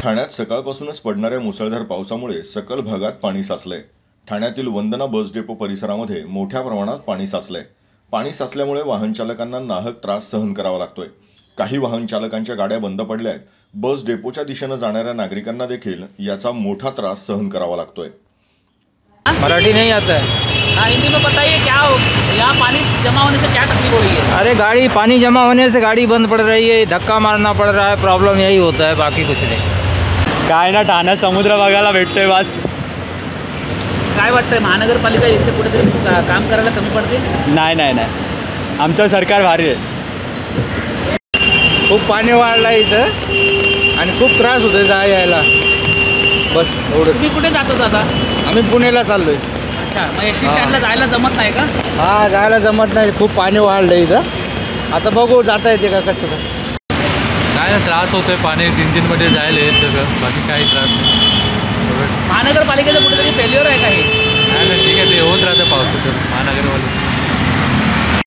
ठाण्यात सकाळपासूनच पडणाऱ्या मुसळधार पावसामुळे सकल भागात पाणी साचलंय। ठाण्यातील वंदना बस डेपो परिसरामध्ये मोठ्या प्रमाणात पाणी साचलंय। पाणी साचल्यामुळे वाहन चालकांना नाहक त्रास सहन करावा लागतोय। काही वाहन चालकांच्या गाड्या बंद पडल्या आहेत। बस डेपोच्या दिशेने जाणाऱ्या नागरिकांना देखील याचा मोठा त्रास सहन करावा लागतोय। मराठी नहीं आता है। हाँ, हिंदी में बताइए क्या यहाँ पानी जमा होने से क्या तकलीफ हो रही है? अरे गाड़ी पानी जमा होने से गाड़ी बंद पड़ रही है, धक्का मारना पड़ रहा है, प्रॉब्लम यही होता है, बाकी कुछ नहीं। काय ना ठाण्यात समुद्र बघायला भेटतोय बस। काय वाटतंय महानगरपालिका याचे कुठेतरी काम करायला कमी पडते? नाही नाही नाही, आमचं सरकार भारी आहे। खूप पाणी वाढलं इथं आणि खूप त्रास होतोय जाय यायला। बस एवढं। तुम्ही कुठे जातो दादा? आम्ही पुण्याला चाललोय। अच्छा, मग एसटी स्टँडला जायला जमत नाही का? हा, जायला जमत नाही, खूप पाणी वाढलं इथं। आता बघू जाता येते का कसं काय। काय ना त्रास होतोय, पाणी इंजिनमध्ये जायला येत सगळं, बाकी काही त्रास नाही। महानगरपालिकेचं कुठेतरी फेल्युअर आहे का हे? नाही नाही, ठीक आहे, ते होत राहतं पावसाचं महानगर